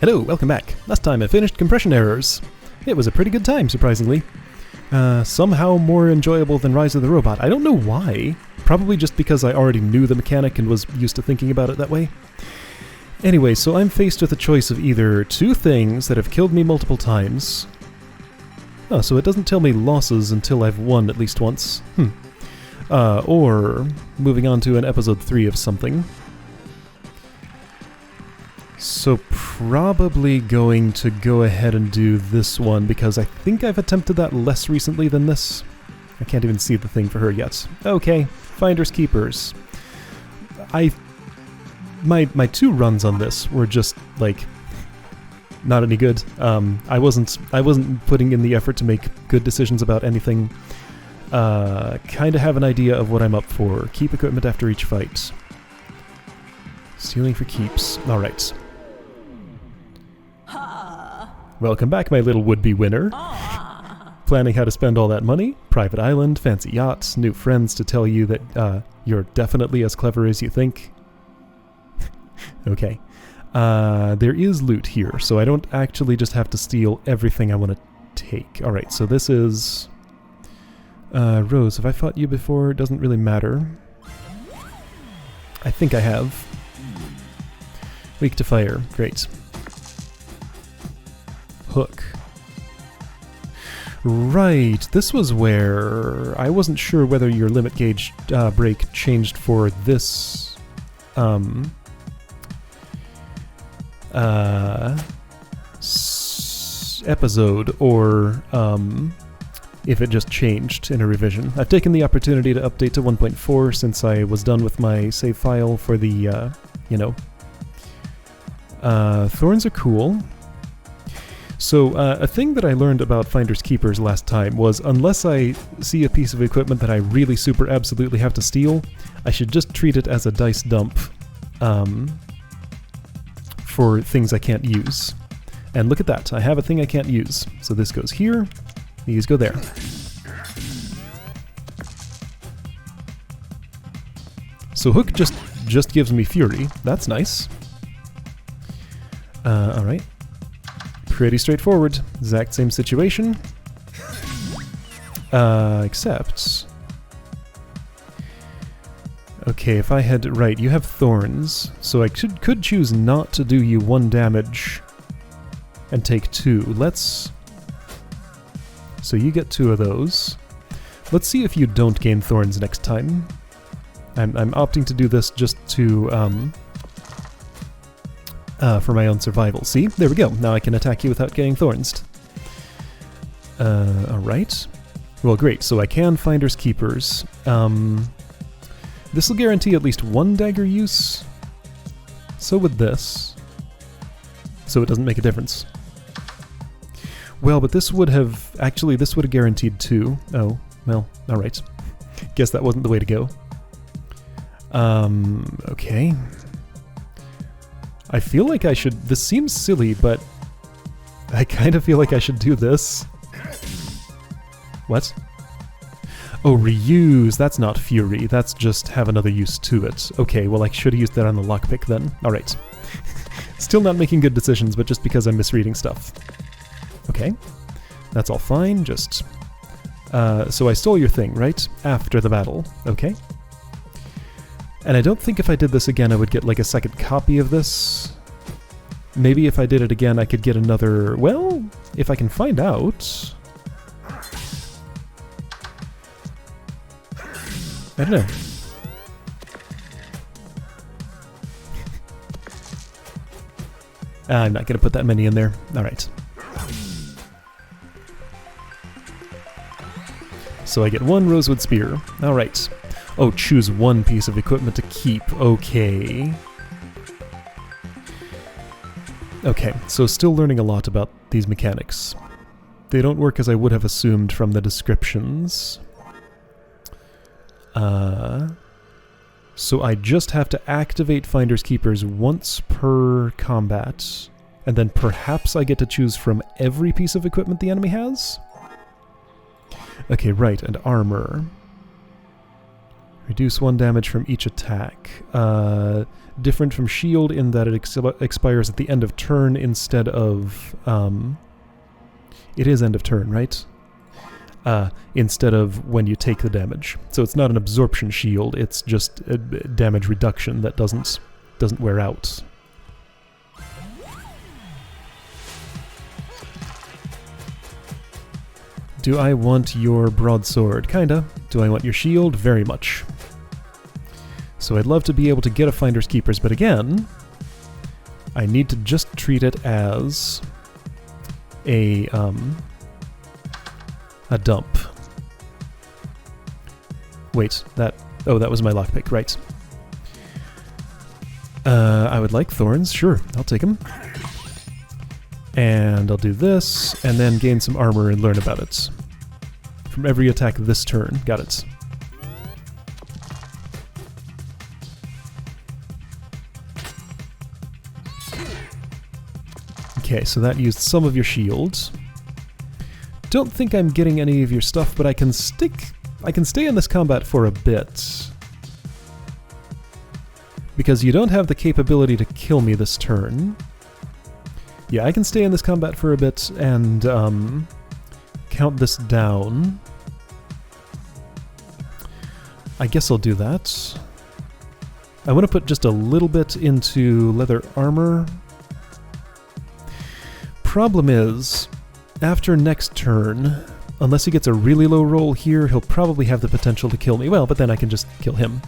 Hello, welcome back. Last time I finished Compression Errors. It was a pretty good time, surprisingly. Somehow more enjoyable than Rise of the Robot. I don't know why. Probably just because I already knew the mechanic and was used to thinking about it that way. Anyway, so I'm faced with a choice of either two things that have killed me multiple times. Oh, so it doesn't tell me losses until I've won at least once. Or moving on to an episode 3 of something. So probably going to go ahead and do this one because I think I've attempted that less recently than this. I can't even see the thing for her yet. Okay, Finders Keepers. My 2 runs on this were just like not any good. I wasn't putting in the effort to make good decisions about anything. Kind of have an idea of what I'm up for. Keep equipment after each fight. Stealing for keeps. All right. Welcome back, my little would-be winner. Planning how to spend all that money? Private island, fancy yachts, new friends to tell you that you're definitely as clever as you think. Okay. There is loot here, so I don't actually just have to steal everything I want to take. Alright, so this is... Rose, have I fought you before? Doesn't really matter. I think I have. Weak to fire. Great. Hook. Right, this was where I wasn't sure whether your limit gauge break changed for this episode or if it just changed in a revision. I've taken the opportunity to update to 1.4 since I was done with my save file for the, thorns are cool. So, a thing that I learned about Finders Keepers last time was unless I see a piece of equipment that I really super absolutely have to steal, I should just treat it as a dice dump for things I can't use. And look at that, I have a thing I can't use. So this goes here, these go there. So Hook just gives me Fury, that's nice. Alright. Pretty straightforward. Exact same situation. Except... Okay, if I had... Right, you have thorns, so I could choose not to do you 1 damage and take 2. Let's... So you get 2 of those. Let's see if you don't gain thorns next time. I'm opting to do this just to... for my own survival. See? There we go. Now I can attack you without getting thorns. Alright. Well, great. So I can Finders Keepers. This will guarantee at least 1 dagger use. So would this. So it doesn't make a difference. Well, but this would have... Actually, this would have guaranteed 2. Oh, well, alright. Guess that wasn't the way to go. Okay. I feel like I should... This seems silly, but I kind of feel like I should do this. What? Oh, reuse. That's not Fury. That's just have another use to it. Okay, well I should have used that on the lockpick then. Alright. Still not making good decisions, but just because I'm misreading stuff. Okay. That's all fine, just... so I stole your thing, right? After the battle. Okay. And I don't think if I did this again I would get like a second copy of this. Maybe if I did it again I could get another... Well, if I can find out... I don't know. I'm not going to put that many in there. Alright. So I get 1 Rosewood Spear. Alright. Oh, choose 1 piece of equipment to keep. Okay. Okay, so still learning a lot about these mechanics. They don't work as I would have assumed from the descriptions. So I just have to activate Finders Keepers once per combat, and then perhaps I get to choose from every piece of equipment the enemy has? Okay, right, and armor. Reduce 1 damage from each attack. different from shield in that it expires at the end of turn instead of... it is end of turn, right? Instead of when you take the damage. So it's not an absorption shield, it's just a damage reduction that doesn't wear out. Do I want your broadsword? Kinda. Do I want your shield? Very much. So I'd love to be able to get a Finder's Keepers, but again, I need to just treat it as a dump. Wait, that was my lockpick, right. I would like thorns, sure, I'll take them. And I'll do this, and then gain some armor and learn about it. From every attack this turn. Got it. Okay, so that used some of your shields. Don't think I'm getting any of your stuff, but I can stay in this combat for a bit. Because you don't have the capability to kill me this turn. Yeah, I can stay in this combat for a bit and count this down. I guess I'll do that. I want to put just a little bit into leather armor. Problem is, after next turn, unless he gets a really low roll here, he'll probably have the potential to kill me. Well, but then I can just kill him.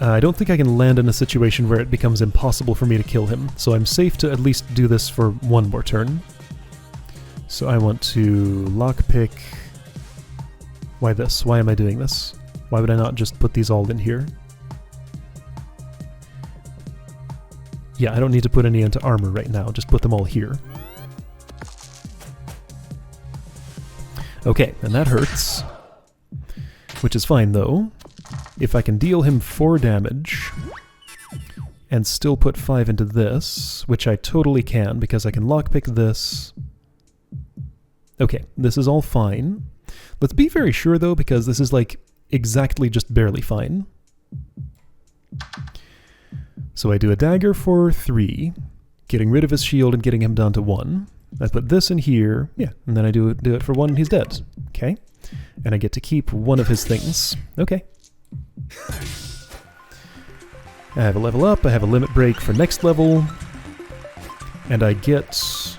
I don't think I can land in a situation where it becomes impossible for me to kill him, so I'm safe to at least do this for one more turn. So I want to lockpick... Why this? Why am I doing this? Why would I not just put these all in here? Yeah, I don't need to put any into armor right now, just put them all here. Okay, and that hurts. Which is fine though. If I can deal him 4 damage and still put 5 into this, which I totally can because I can lockpick this. Okay, this is all fine. Let's be very sure though, because this is like exactly just barely fine. So I do a dagger for 3, getting rid of his shield and getting him down to 1. I put this in here, yeah, and then I do it for 1 and he's dead. Okay, and I get to keep one of his things. Okay. I have a level up, I have a limit break for next level, and I get...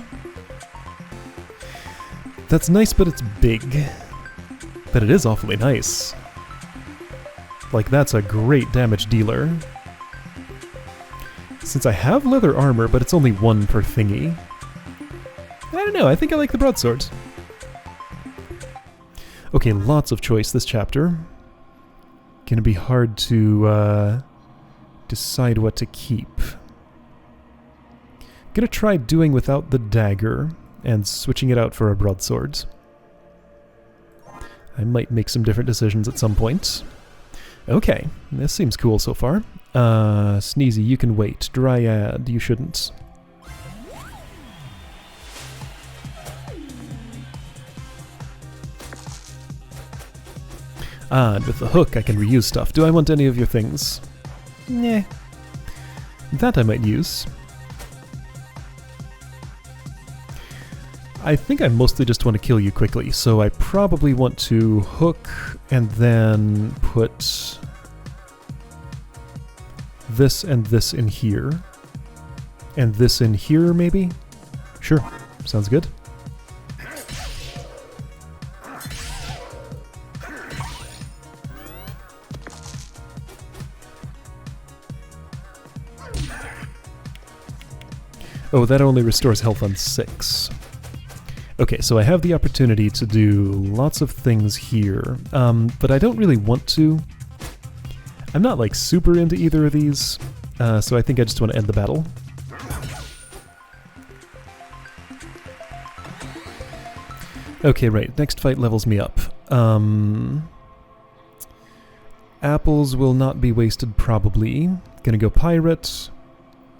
That's nice, but it's big. But it is awfully nice. Like, that's a great damage dealer. Since I have leather armor, but it's only 1 per thingy. I don't know, I think I like the broadsword. Okay, lots of choice this chapter. Gonna be hard to decide what to keep. Gonna try doing without the dagger and switching it out for a broadsword. I might make some different decisions at some point. Okay, this seems cool so far. Sneezy, you can wait. Dryad, you shouldn't. Ah, and with the hook I can reuse stuff. Do I want any of your things? Nah. That I might use. I think I mostly just want to kill you quickly, so I probably want to hook and then put this and this in here. And this in here, maybe? Sure, sounds good. Oh, that only restores health on 6. Okay, so I have the opportunity to do lots of things here, but I don't really want to. I'm not like super into either of these, so I think I just want to end the battle. Okay, right, next fight levels me up. Apples will not be wasted probably. Gonna go pirate.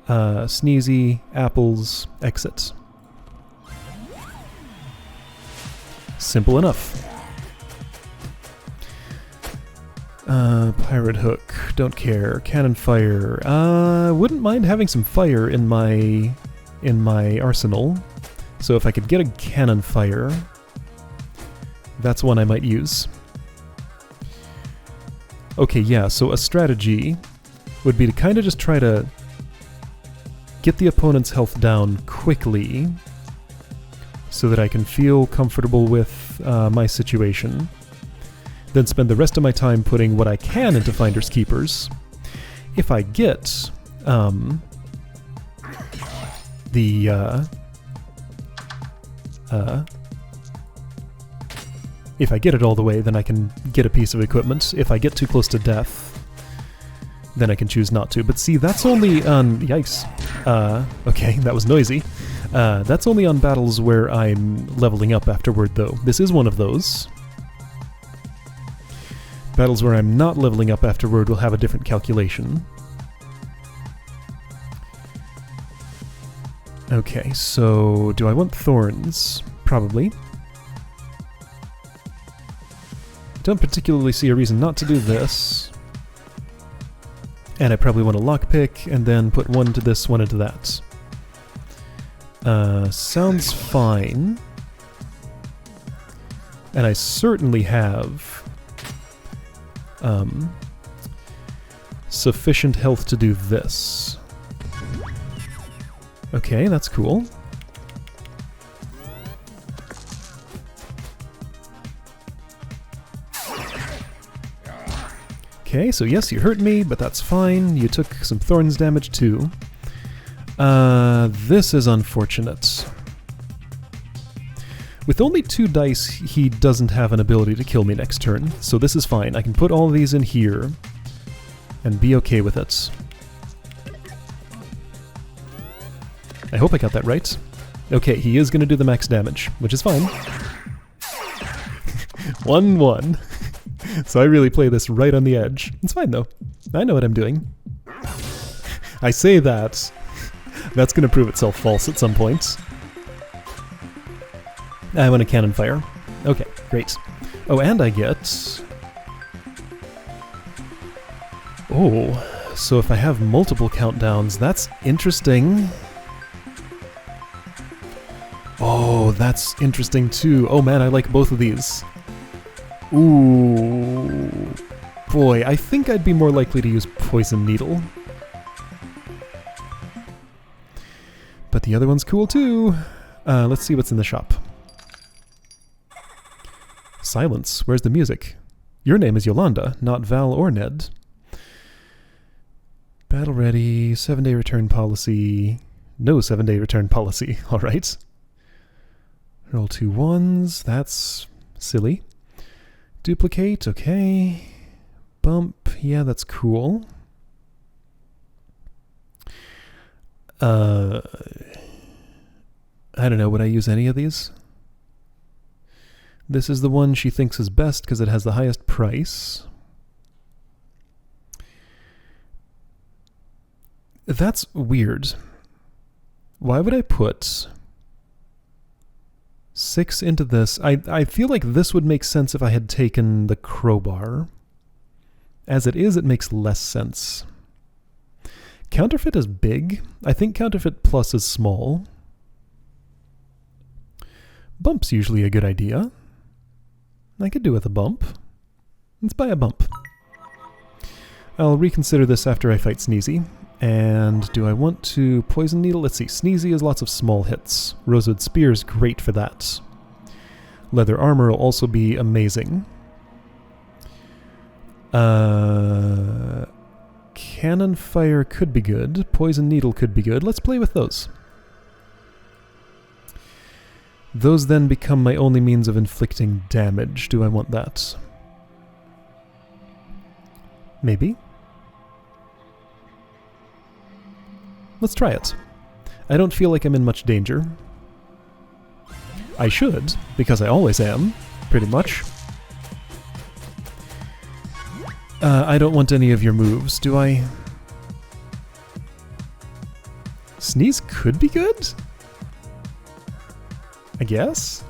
Sneezy, apples, exit. Simple enough. Pirate hook, don't care. Cannon fire. Wouldn't mind having some fire in my arsenal. So if I could get a cannon fire, that's one I might use. Okay, yeah, so a strategy would be to kind of just try to get the opponent's health down quickly so that I can feel comfortable with my situation. Then spend the rest of my time putting what I can into Finders Keepers. If I get if I get it all the way, then I can get a piece of equipment. If I get too close to death, then I can choose not to. But see, that's only on... Yikes. Okay, that was noisy. That's only on battles where I'm leveling up afterward, though. This is one of those. Battles where I'm not leveling up afterward will have a different calculation. Okay, so do I want thorns? Probably. Don't particularly see a reason not to do this. And I probably want a lockpick, and then put one to this, one into that. Sounds fine. And I certainly have sufficient health to do this. Okay, that's cool. Okay, so yes, you hurt me, but that's fine. You took some thorns damage too. This is unfortunate. With only 2 dice, he doesn't have an ability to kill me next turn, so this is fine. I can put all of these in here and be okay with it. I hope I got that right. Okay, he is going to do the max damage, which is fine. 1-1. So I really play this right on the edge. It's fine, though. I know what I'm doing. I say that. That's going to prove itself false at some point. I want a cannon fire. Okay, great. Oh, and I get... Oh, so if I have multiple countdowns, that's interesting. Oh, that's interesting too. Oh man, I like both of these. Ooh. Boy, I think I'd be more likely to use Poison Needle. But the other one's cool too. Let's see what's in the shop. Silence. Where's the music? Your name is Yolanda, not Val or Ned. Battle ready, 7-day return policy. No 7-day return policy. Alright. Roll 2 1s. That's silly. Duplicate. Okay. Bump. Yeah, that's cool. I don't know. Would I use any of these? This is the one she thinks is best because it has the highest price. That's weird. Why would I put 6 into this? I feel like this would make sense if I had taken the crowbar. As it is, it makes less sense. Counterfeit is big. I think Counterfeit Plus is small. Bump's usually a good idea. I could do with a bump. Let's buy a bump. I'll reconsider this after I fight Sneezy. And do I want to Poison Needle? Let's see. Sneezy has lots of small hits. Rosewood Spear is great for that. Leather Armor will also be amazing. Cannon Fire could be good. Poison Needle could be good. Let's play with those. Those then become my only means of inflicting damage. Do I want that? Maybe. Let's try it. I don't feel like I'm in much danger. I should, because I always am, pretty much. I don't want any of your moves, do I? Sneeze could be good? I guess?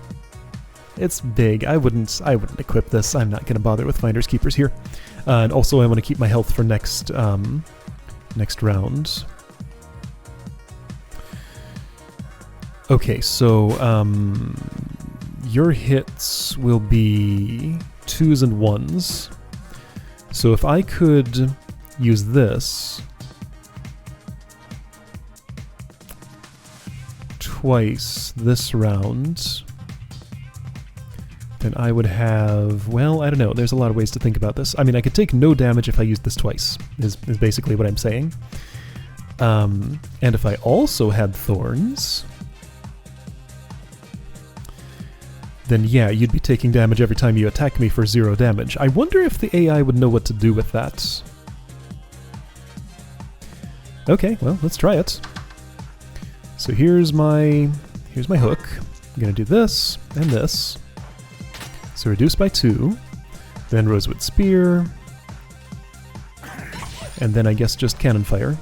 It's big. I wouldn't equip this. I'm not going to bother with Finders Keepers here. And also I want to keep my health for next round. Okay, so your hits will be 2s and 1s. So if I could use this twice this round, then I would have, well, I don't know, there's a lot of ways to think about this. I mean, I could take no damage if I used this twice, is basically what I'm saying. And if I also had thorns, then yeah, you'd be taking damage every time you attack me for 0 damage. I wonder if the AI would know what to do with that. Okay, well, let's try it. So here's my hook. I'm gonna do this and this. So reduce by 2, then Rosewood Spear, and then I guess just Cannon Fire.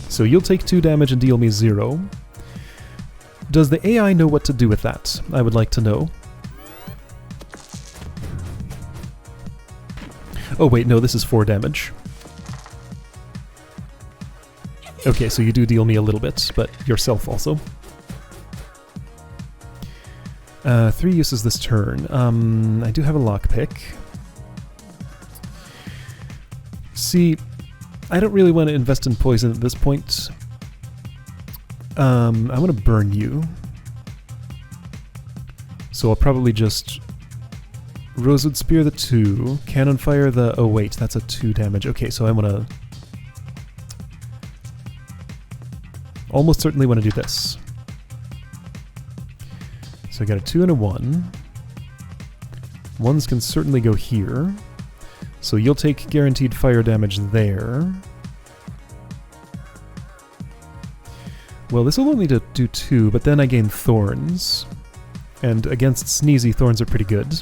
So you'll take 2 damage and deal me 0. Does the AI know what to do with that? I would like to know. Oh wait, no, this is 4 damage. Okay, so you do deal me a little bit, but yourself also. 3 uses this turn. I do have a lockpick. See, I don't really want to invest in poison at this point. I want to burn you. So I'll probably just Rosewood Spear the 2, Cannon Fire the... oh wait, that's a 2 damage. Okay, so I want to... almost certainly want to do this. So I got a 2 and a 1. 1s can certainly go here. So you'll take guaranteed fire damage there. Well, this will only do 2, but then I gain thorns. And against Sneezy, thorns are pretty good.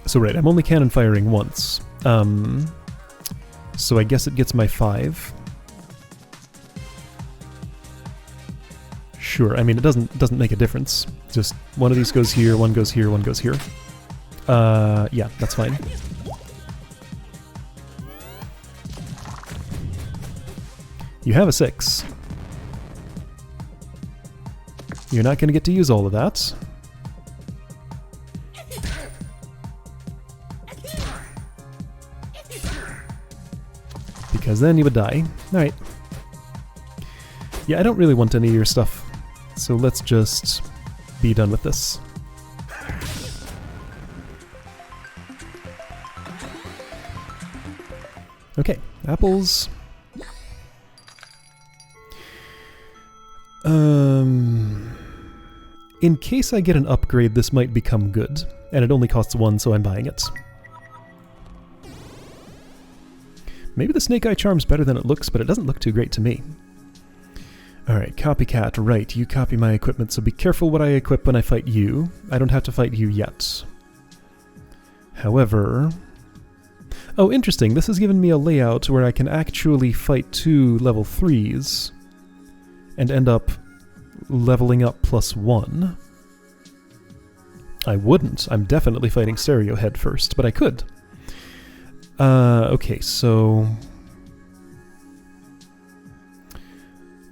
So right, I'm only cannon firing once. So I guess it gets my 5. Sure, I mean, it doesn't make a difference. Just one of these goes here, one goes here, one goes here. Yeah, that's fine. You have a 6. You're not going to get to use all of that. Because then you would die. Alright. Yeah, I don't really want any of your stuff. So let's just be done with this. Okay, apples. In case I get an upgrade, this might become good. And it only costs 1, so I'm buying it. Maybe the Snake Eye Charm's better than it looks, but it doesn't look too great to me. Alright, copycat, right, you copy my equipment, so be careful what I equip when I fight you. I don't have to fight you yet. However... oh, interesting, this has given me a layout where I can actually fight 2 level 3s and end up leveling up +1. I wouldn't. I'm definitely fighting Stereo Head first, but I could. Okay, so...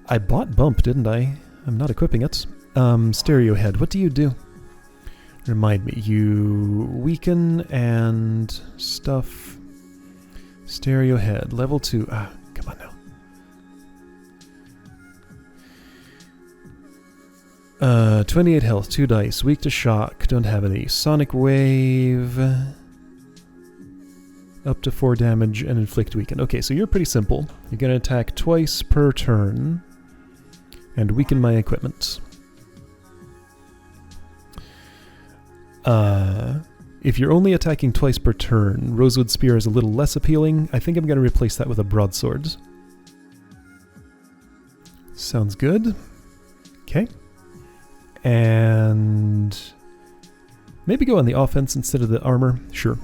I bought Bump, didn't I? I'm not equipping it. Stereo Head, what do you do? Remind me. You weaken and stuff. Stereo Head, level 2. Ah, come on now. 28 health, 2 dice, weak to shock, don't have any. Sonic Wave, up to 4 damage and inflict weaken. Okay, so you're pretty simple. You're gonna attack twice per turn and weaken my equipment. If you're only attacking twice per turn, Rosewood Spear is a little less appealing. I think I'm gonna replace that with a Broadsword. Sounds good. Okay. And maybe go on the offense instead of the armor. Sure.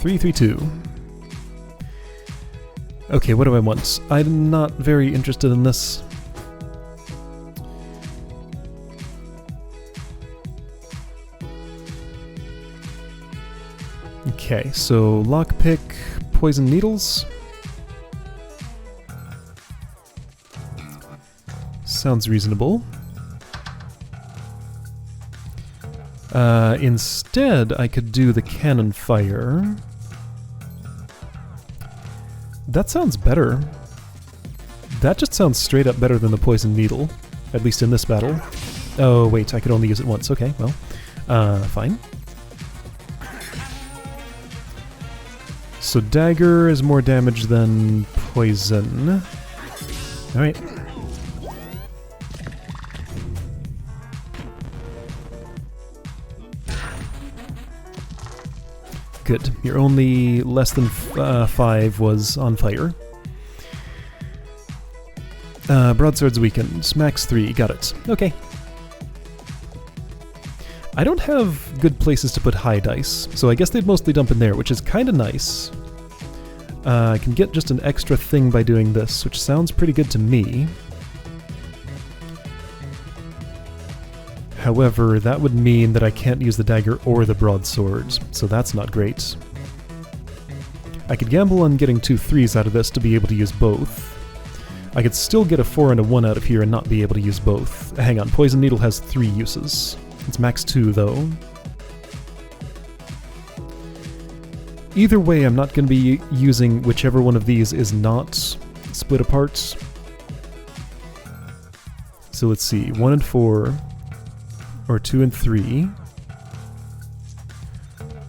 Three, 3, 2. Okay, what do I want? I'm not very interested in this. Okay, so lockpick, poison needles. Sounds reasonable. Instead, I could do the cannon fire. That sounds better. That just sounds straight up better than the poison needle, at least in this battle. Oh wait, I could only use it once. Okay, well, fine. So dagger is more damage than poison. Alright. Good. Your only less than 5 was on fire. Broadsword's weakened. Max 3. Got it. Okay. I don't have good places to put high dice, so I guess they'd mostly dump in there, which is kind of nice. I can get just an extra thing by doing this, which sounds pretty good to me. However, that would mean that I can't use the dagger or the broadsword, so that's not great. I could gamble on getting 2 3s out of this to be able to use both. I could still get a 4 and a 1 out of here and not be able to use both. Hang on, Poison Needle has 3 uses. It's max 2, though. Either way, I'm not going to be using whichever one of these is not split apart. So let's see, 1 and 4, or 2 and 3,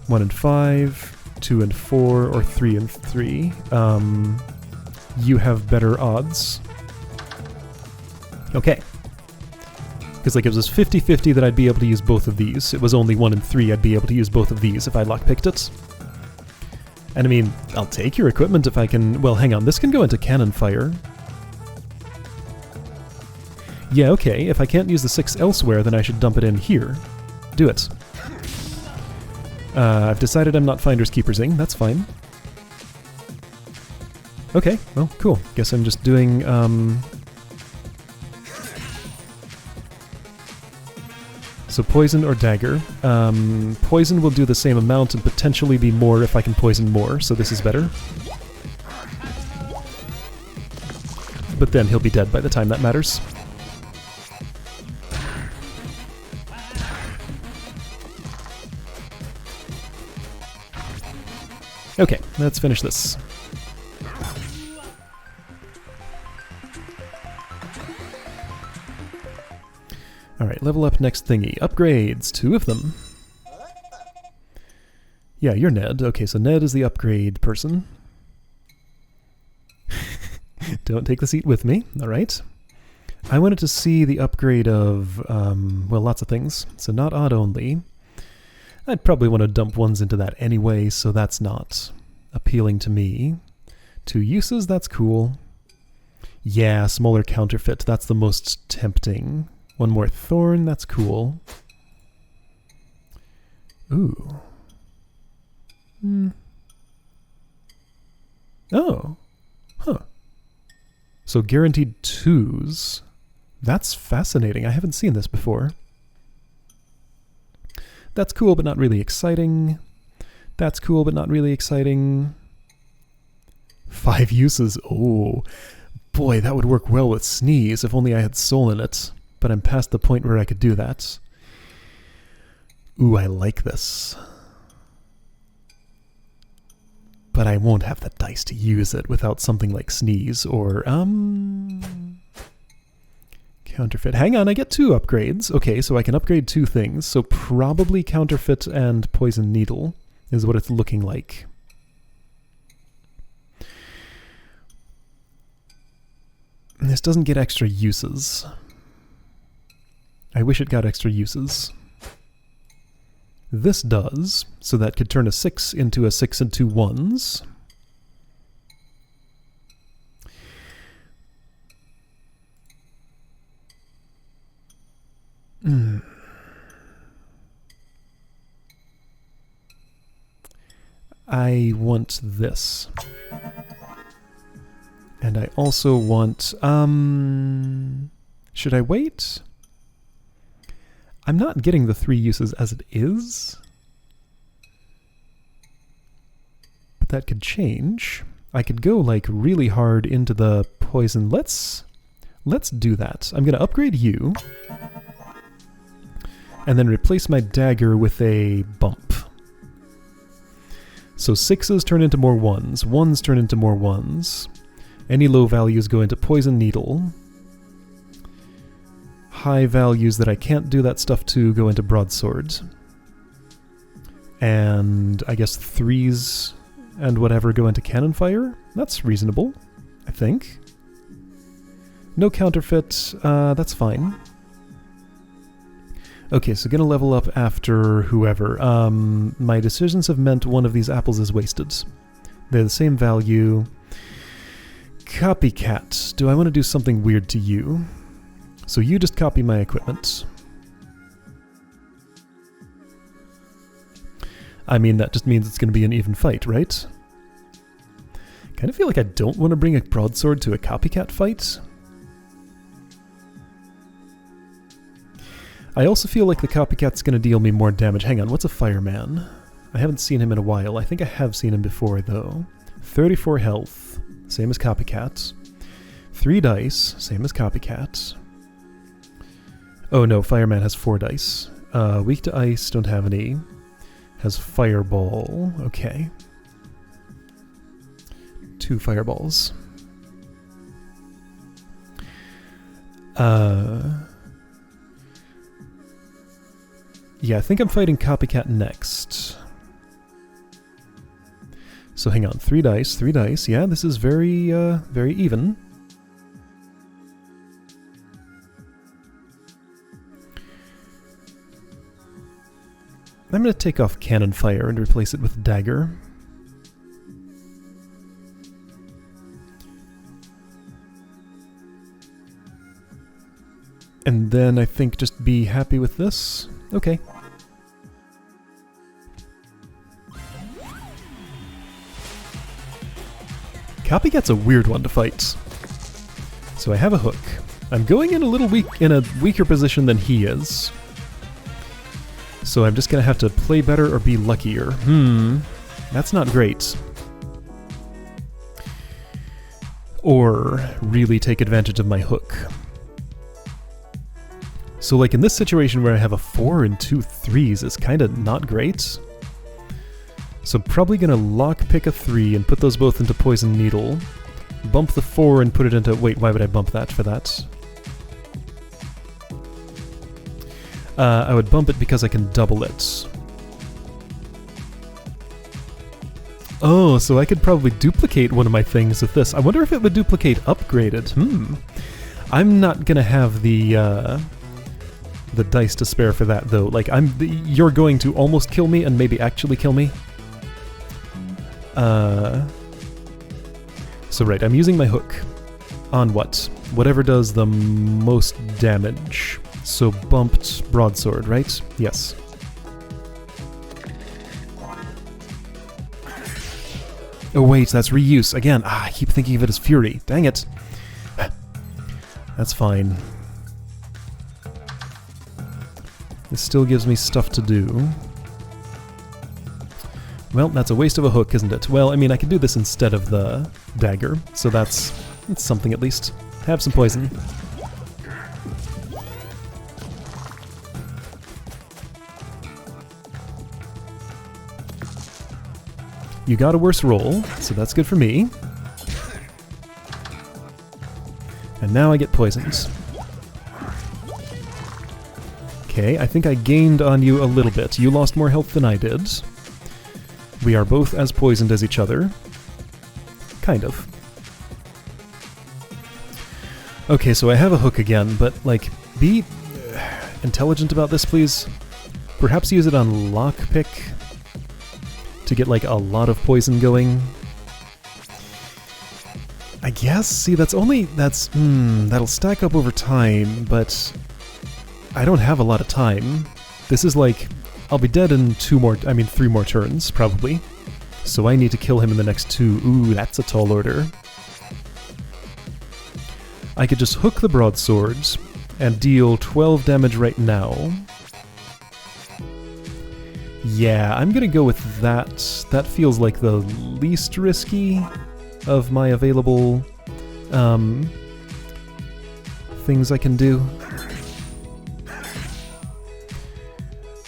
1 and 5, 2 and 4, or 3 and 3. You have better odds. Okay. Because like it was 50-50 that I'd be able to use both of these. It was only 1 and 3 I'd be able to use both of these if I lockpicked it. And I mean, I'll take your equipment if I can... Well, hang on, this can go into cannon fire. Yeah, okay, if I can't use the 6 elsewhere, then I should dump it in here. Do it. I've decided I'm not Finders Keepersing, that's fine. Okay, well, cool. Guess I'm just doing, So poison or dagger. Poison will do the same amount and potentially be more if I can poison more, so this is better. But then he'll be dead by the time that matters. Okay, let's finish this. Alright, level up next thingy. Upgrades, 2 of them. Yeah, you're Ned. Okay, so Ned is the upgrade person. Don't take the seat with me, alright. I wanted to see the upgrade of, well, lots of things. So not odd only. I'd probably want to dump ones into that anyway, so that's not appealing to me. 2 uses, that's cool. Yeah, smaller counterfeit, that's the most tempting. 1 more thorn, that's cool. Ooh. Oh. Huh. So guaranteed 2s. That's fascinating. I haven't seen this before. That's cool, but not really exciting. That's cool, but not really exciting. 5 uses. Oh. Boy, that would work well with Sneeze if only I had Soul in it. But I'm past the point where I could do that. Ooh, I like this. But I won't have the dice to use it without something like Sneeze or, Counterfeit. Hang on, I get 2 upgrades. Okay, so I can upgrade 2 things. So probably Counterfeit and Poison Needle is what it's looking like. This doesn't get extra uses. I wish it got extra uses. This does, so that could turn a 6 into a 6 and 2 1s. I want this. And I also want... should I wait? I'm not getting the 3 uses as it is. But that could change. I could go like really hard into the poison. Let's do that. I'm going to upgrade you. And then replace my dagger with a bump. So 6s turn into more 1s. 1s turn into more 1s. Any low values go into poison needle. High values that I can't do that stuff to go into broadsword. And I guess 3s and whatever go into cannon fire. That's reasonable, I think. No counterfeit, that's fine. Okay, so gonna level up after whoever. My decisions have meant one of these apples is wasted. They're the same value. Copycat. Do I want to do something weird to you? So you just copy my equipment. I mean, that just means it's going to be an even fight, right? Kind of feel like I don't want to bring a broadsword to a copycat fight. I also feel like the copycat's going to deal me more damage. Hang on, what's a fireman? I haven't seen him in a while. I think I have seen him before, though. 34 health, same as copycat. 3 dice, same as copycat. Oh no, fireman has 4 dice. Weak to ice, don't have any. Has fireball, okay. 2 fireballs. Yeah, I think I'm fighting copycat next. So hang on, 3 dice, 3 dice. Yeah, this is very, very even. I'm going to take off cannon fire and replace it with dagger. And then I think just be happy with this. Okay. Copycat's a weird one to fight. So I have a hook. I'm going in a little weaker position than he is. So I'm just gonna have to play better or be luckier. That's not great. Or really take advantage of my hook. So like in this situation where I have a 4 and 2 3s is kinda not great. So probably gonna lockpick a 3 and put those both into poison needle. Bump the 4 and put it into... Wait, why would I bump that for that? I would bump it because I can double it. Oh, so I could probably duplicate one of my things with this. I wonder if it would duplicate upgraded. I'm not gonna have the dice to spare for that, though. Like, you're going to almost kill me and maybe actually kill me. So right, I'm using my hook. On what? Whatever does the most damage. So bumped broadsword, right? Yes. Oh wait, that's reuse. Again, I keep thinking of it as fury. Dang it. That's fine. This still gives me stuff to do. Well, that's a waste of a hook, isn't it? Well, I mean, I could do this instead of the dagger, so that's something at least. Have some poison. You got a worse roll, so that's good for me. And now I get poisons. Okay, I think I gained on you a little bit. You lost more health than I did. We are both as poisoned as each other. Kind of. Okay, so I have a hook again, but, like, be intelligent about this, please. Perhaps use it on lockpick to get, like, a lot of poison going. I guess? See, that'll stack up over time, but I don't have a lot of time. This is like, I'll be dead in 3 more turns, probably. So I need to kill him in the next 2. Ooh, that's a tall order. I could just hook the broadswords and deal 12 damage right now. Yeah, I'm gonna go with that. That feels like the least risky of my available things I can do.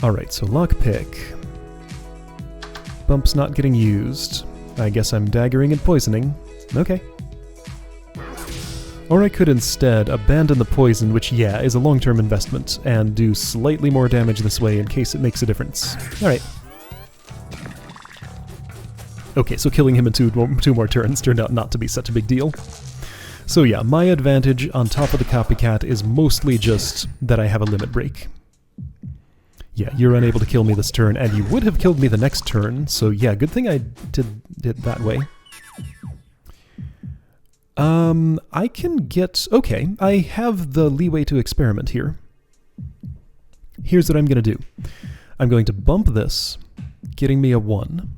Alright, so lockpick. Bump's not getting used. I guess I'm daggering and poisoning. Okay. Or I could instead abandon the poison, which, yeah, is a long-term investment, and do slightly more damage this way in case it makes a difference. Alright. Okay, so killing him in two more turns turned out not to be such a big deal. So yeah, my advantage on top of the copycat is mostly just that I have a limit break. Yeah, you're unable to kill me this turn, and you would have killed me the next turn, so yeah, good thing I did it that way. I can get... Okay, I have the leeway to experiment here. Here's what I'm going to do. I'm going to bump this, getting me a 1,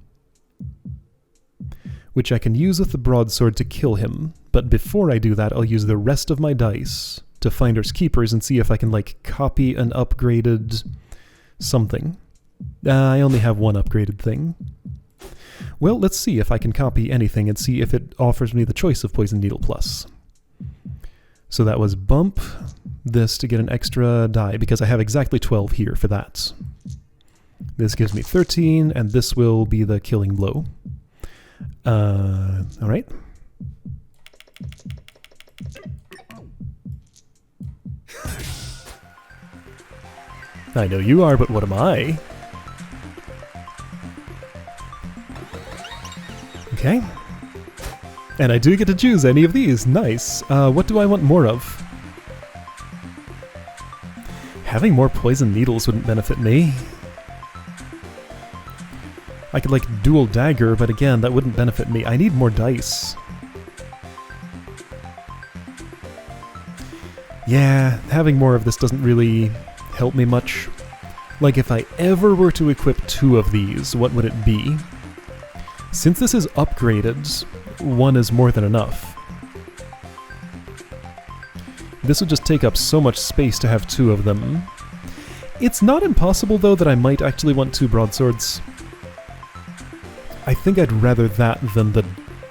which I can use with the broadsword to kill him, but before I do that, I'll use the rest of my dice to Finders Keepers and see if I can, like, copy an upgraded something. I only have one upgraded thing. Well, let's see if I can copy anything and see if it offers me the choice of Poison Needle Plus. So that was bump this to get an extra die, because I have exactly 12 here for that. This gives me 13, and this will be the killing blow. Alright. I know you are, but what am I? Okay. And I do get to choose any of these. Nice. What do I want more of? Having more poison needles wouldn't benefit me. I could, like, dual dagger, but again, that wouldn't benefit me. I need more dice. Yeah, having more of this doesn't really help me much. Like, if I ever were to equip 2 of these, what would it be? Since this is upgraded, 1 is more than enough. This would just take up so much space to have 2 of them. It's not impossible, though, that I might actually want 2 broadswords. I think I'd rather that than the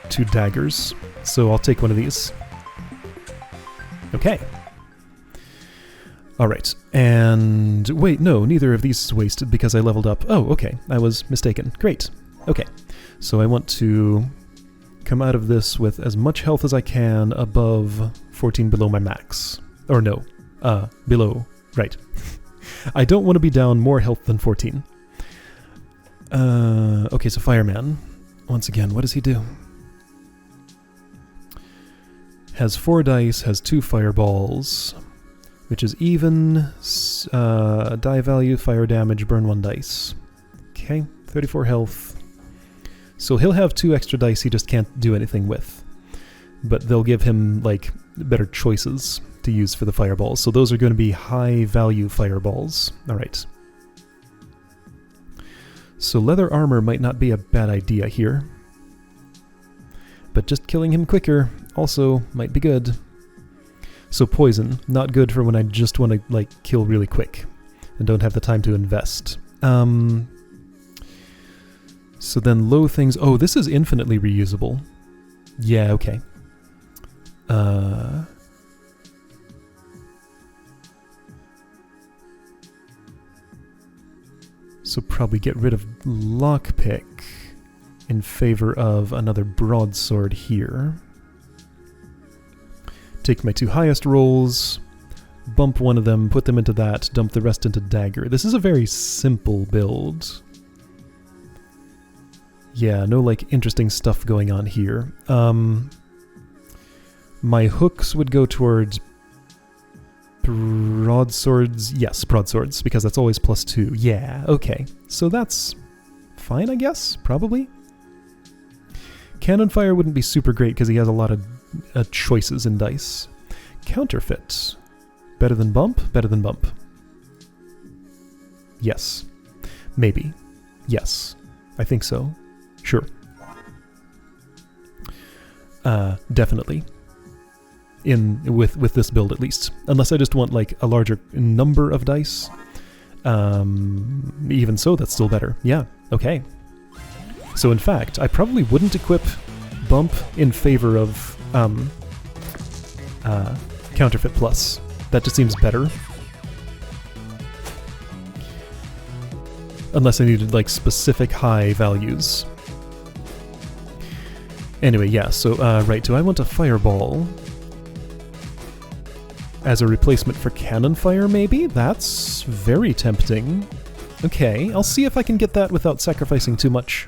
2 daggers, so I'll take one of these. Okay. Alright, and... wait, no, neither of these is wasted because I leveled up. Oh, okay, I was mistaken. Great. Okay, so I want to come out of this with as much health as I can above 14 below my max. Or no, below, right. I don't want to be down more health than 14. Okay, so Fireman. Once again, what does he do? Has 4 dice, has 2 fireballs, which is even, die value, fire damage, burn 1 dice. Okay, 34 health. So he'll have 2 extra dice he just can't do anything with. But they'll give him, like, better choices to use for the fireballs. So those are going to be high-value fireballs. Alright. So leather armor might not be a bad idea here. But just killing him quicker also might be good. So poison, not good for when I just want to, like, kill really quick and don't have the time to invest. So then low things... oh, this is infinitely reusable. Yeah, okay. So probably get rid of lockpick in favor of another broadsword here. Take my 2 highest rolls, bump one of them, put them into that, dump the rest into dagger. This is a very simple build. Yeah, no, like, interesting stuff going on here. My hooks would go towards broadswords. Yes, broadswords, because that's always +2. Yeah, okay. So that's fine, I guess? Probably? Cannon fire wouldn't be super great because he has a lot of choices in dice. Counterfeit. Better than bump? Better than bump. Yes. Maybe. Yes. I think so. Sure. Definitely. with this build at least. Unless I just want like a larger number of dice. Even so, that's still better. Yeah, okay. So in fact, I probably wouldn't equip Bump in favor of Counterfeit Plus. That just seems better. Unless I needed like specific high values. Anyway, yeah, so right, do I want a Fireball as a replacement for Cannon Fire, maybe? That's very tempting. Okay, I'll see if I can get that without sacrificing too much.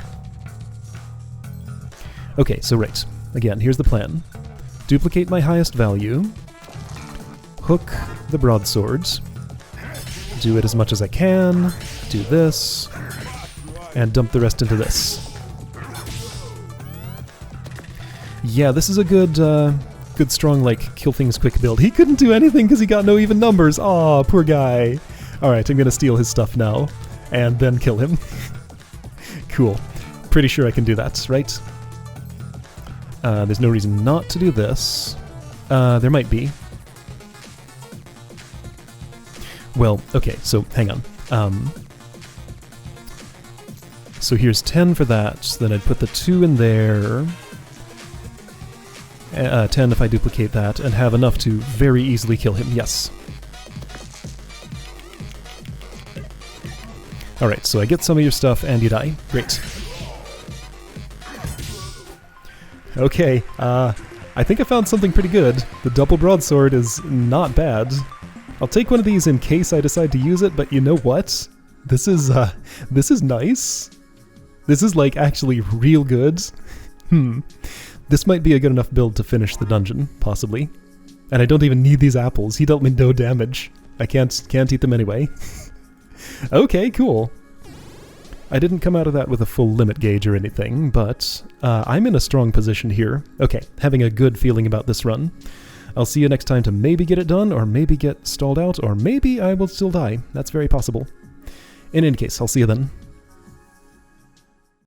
Okay, so right, again, here's the plan. Duplicate my highest value, hook the broadswords, do it as much as I can, do this, and dump the rest into this. Yeah, this is a good, good strong, like, kill things quick build. He couldn't do anything because he got no even numbers. Aw, poor guy. Alright, I'm gonna steal his stuff now, and then kill him. Cool. Pretty sure I can do that, right? There's no reason not to do this. There might be. Well, okay, so hang on. So here's 10 for that, then I'd put the 2 in there. 10 if I duplicate that, and have enough to very easily kill him, yes. Alright, so I get some of your stuff and you die. Great. Okay, I think I found something pretty good. The double broadsword is not bad. I'll take one of these in case I decide to use it, but you know what? This is nice. This is, like, actually real good. This might be a good enough build to finish the dungeon, possibly. And I don't even need these apples. He dealt me no damage. I can't eat them anyway. Okay, cool. I didn't come out of that with a full limit gauge or anything, but I'm in a strong position here. Okay, having a good feeling about this run. I'll see you next time to maybe get it done, or maybe get stalled out, or maybe I will still die. That's very possible. In any case, I'll see you then.